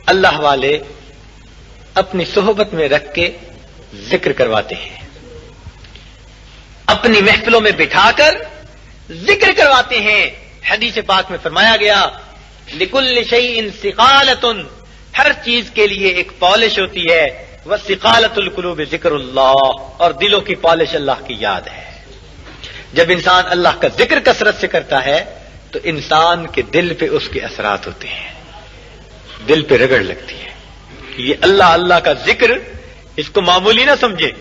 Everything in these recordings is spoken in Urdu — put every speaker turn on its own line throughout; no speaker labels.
اللہ والے اپنی صحبت میں رکھ کے ذکر کرواتے ہیں، اپنی محفلوں میں بٹھا کر ذکر کرواتے ہیں۔ حدیث پاک میں فرمایا گیا لِكُلِّ شَيْءٍ ثِقَالَةٌ، ہر چیز کے لیے ایک پالش ہوتی ہے، وَثِقَالَةُ الْقُلُوبِ ذِكْرُ اللَّهِ، اور دلوں کی پالش اللہ کی یاد ہے۔ جب انسان اللہ کا ذکر کثرت سے کرتا ہے تو انسان کے دل پہ اس کے اثرات ہوتے ہیں، دل پہ رگڑ لگتی ہے۔ یہ اللہ اللہ کا ذکر اس کو معمولی نہ سمجھے۔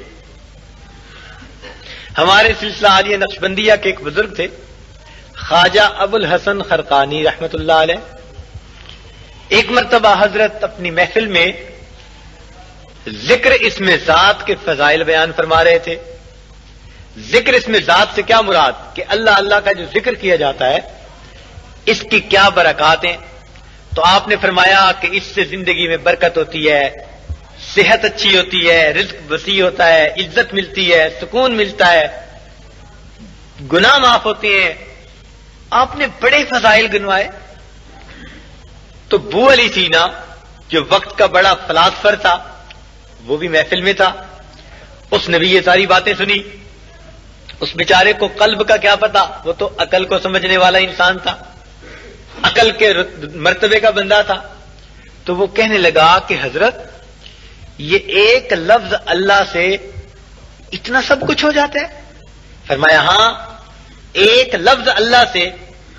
ہمارے سلسلہ عالیہ نقشبندیہ کے ایک بزرگ تھے خواجہ ابو الحسن خرقانی رحمت اللہ علیہ۔ ایک مرتبہ حضرت اپنی محفل میں ذکر اسم ذات کے فضائل بیان فرما رہے تھے۔ ذکر اسم ذات سے کیا مراد کہ اللہ اللہ کا جو ذکر کیا جاتا ہے اس کی کیا برکات ہیں، تو آپ نے فرمایا کہ اس سے زندگی میں برکت ہوتی ہے، صحت اچھی ہوتی ہے، رزق وسیع ہوتا ہے، عزت ملتی ہے، سکون ملتا ہے، گناہ معاف ہوتے ہیں۔ آپ نے بڑے فضائل گنوائے۔ تو ابو علی سینا جو وقت کا بڑا فلاسفر تھا وہ بھی محفل میں تھا، اس نے بھی یہ ساری باتیں سنی۔ اس بیچارے کو قلب کا کیا پتا، وہ تو عقل کو سمجھنے والا انسان تھا، عقل کے مرتبے کا بندہ تھا۔ تو وہ کہنے لگا کہ حضرت یہ ایک لفظ اللہ سے اتنا سب کچھ ہو جاتا ہے؟ فرمایا ہاں، ایک لفظ اللہ سے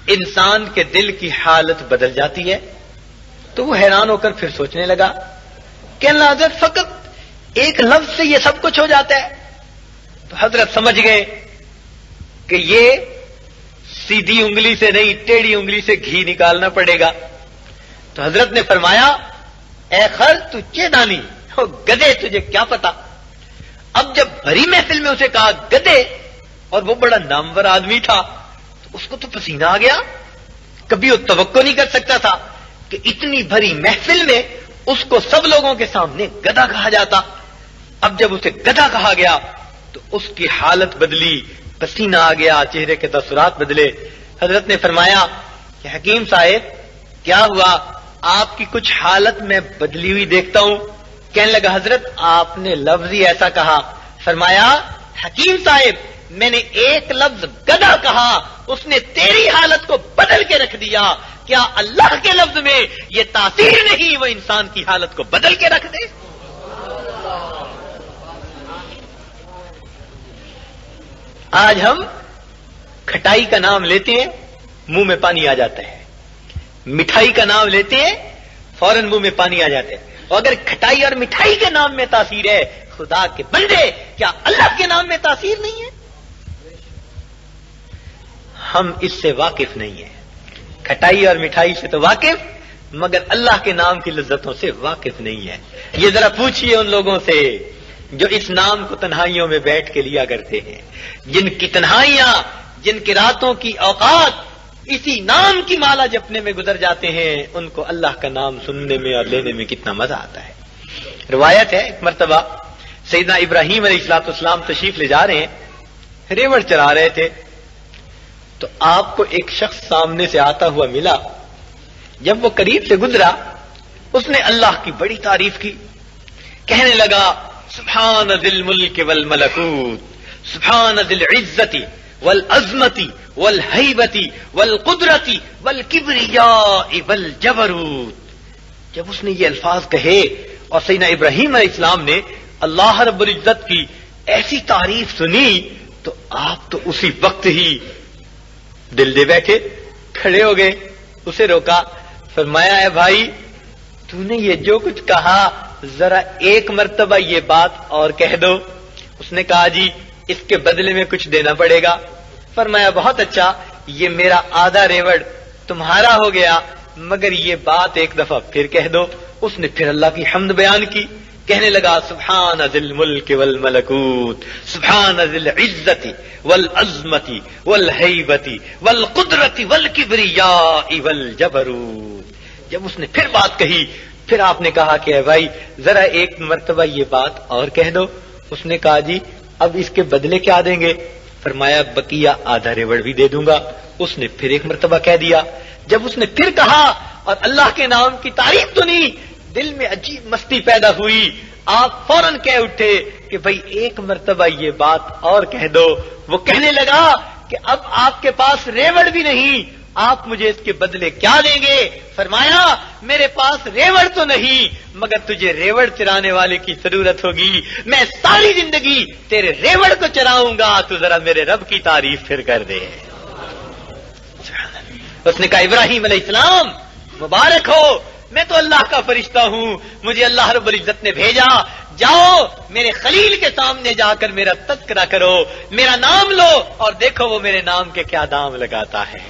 انسان کے دل کی حالت بدل جاتی ہے۔ تو وہ حیران ہو کر پھر سوچنے لگا کہ اللہ حضرت فقط ایک لفظ سے یہ سب کچھ ہو جاتا ہے؟ تو حضرت سمجھ گئے کہ یہ سیدھی انگلی سے نہیں ٹیڑھی انگلی سے گھی نکالنا پڑے گا۔ تو حضرت نے فرمایا اے خر تو چیدانی، گدے تجھے کیا پتا۔ اب جب بھری محفل میں اسے کہا گدے، اور وہ بڑا نامور آدمی تھا، تو اس کو تو پسینہ آ گیا۔ کبھی وہ توقع نہیں کر سکتا تھا کہ اتنی بھری محفل میں اس کو سب لوگوں کے سامنے گدھا کہا جاتا۔ اب جب اسے گدھا کہا گیا تو اس کی حالت بدلی، پسینہ آ گیا، چہرے کے تاثرات بدلے۔ حضرت نے فرمایا کہ حکیم صاحب کیا ہوا، آپ کی کچھ حالت میں بدلی ہوئی دیکھتا ہوں۔ کہنے لگا حضرت آپ نے لفظ ہی ایسا کہا۔ فرمایا حکیم صاحب میں نے ایک لفظ گدھا کہا، اس نے تیری حالت کو بدل کے رکھ دیا۔ کیا اللہ کے لفظ میں یہ تاثیر نہیں وہ انسان کی حالت کو بدل کے رکھ دے؟ آج ہم کھٹائی کا نام لیتے ہیں منہ میں پانی آ جاتا ہے، مٹھائی کا نام لیتے ہیں فوراً منہ میں پانی آ جاتا ہے۔ اور اگر کھٹائی اور مٹھائی کے نام میں تاثیر ہے، خدا کے بندے کیا اللہ کے نام میں تاثیر نہیں ہے؟ ہم اس سے واقف نہیں ہیں، کھٹائی اور مٹھائی سے تو واقف، مگر اللہ کے نام کی لذتوں سے واقف نہیں ہے۔ یہ ذرا پوچھئے ان لوگوں سے جو اس نام کو تنہائیوں میں بیٹھ کے لیا کرتے ہیں، جن کی تنہائیاں، جن کی راتوں کی اوقات اسی نام کی مالا جپنے میں گزر جاتے ہیں، ان کو اللہ کا نام سننے میں اور لینے میں کتنا مزہ آتا ہے۔ روایت ہے ایک مرتبہ سیدنا ابراہیم علیہ السلام تشریف لے جا رہے ہیں، ریوڑ چرا رہے تھے، تو آپ کو ایک شخص سامنے سے آتا ہوا ملا۔ جب وہ قریب سے گزرا اس نے اللہ کی بڑی تعریف کی، کہنے لگا سبحان ذی الملک والملکوت، سبحان ذی العزت والعظمت والہیبت والقدرت والکبریاء والجبروت۔ جب اس نے یہ الفاظ کہے اور سیدنا ابراہیم علیہ السلام نے اللہ رب العزت کی ایسی تعریف سنی تو آپ تو اسی وقت ہی دل دے بیٹھے، کھڑے ہو گئے، اسے روکا، فرمایا اے بھائی تو نے یہ جو کچھ کہا ذرا ایک مرتبہ یہ بات اور کہہ دو۔ اس نے کہا جی اس کے بدلے میں کچھ دینا پڑے گا۔ فرمایا بہت اچھا، یہ میرا آدھا ریوڑ تمہارا ہو گیا، مگر یہ بات ایک دفعہ پھر کہہ دو۔ اس نے پھر اللہ کی حمد بیان کی، کہنے لگا سبحان ذی الملک والملکوت، سبحان ذی العزت والعظمت والہیبت والقدرت والکبریاء والجبروت۔ جب اس نے پھر بات کہی پھر آپ نے کہا کہ اے بھائی ذرا ایک مرتبہ یہ بات اور کہہ دو۔ اس نے کہا جی اب اس کے بدلے کیا دیں گے؟ فرمایا بقیہ آدھا ریوڑ بھی دے دوں گا۔ اس نے پھر ایک مرتبہ کہہ دیا۔ جب اس نے پھر کہا اور اللہ کے نام کی تعریف سنی، دل میں عجیب مستی پیدا ہوئی. آپ فوراً کہہ اٹھے کہ بھئی ایک مرتبہ یہ بات اور کہہ دو. وہ کہنے لگا کہ اب آپ کے پاس ریوڑ بھی نہیں, آپ مجھے اس کے بدلے کیا دیں گے؟ فرمایا میرے پاس ریوڑ تو نہیں, مگر تجھے ریوڑ چرانے والے کی ضرورت ہوگی. میں ساری زندگی تیرے ریوڑ کو چراؤں گا, تو ذرا میرے رب کی تعریف پھر کر دے. اس نے کہا ابراہیم علیہ السلام مبارک ہو, میں تو اللہ کا فرشتہ ہوں, مجھے اللہ رب العزت نے بھیجا. جاؤ میرے خلیل کے سامنے جا کر میرا تذکرہ کرو, میرا نام لو, اور دیکھو وہ میرے نام کے کیا دام لگاتا ہے.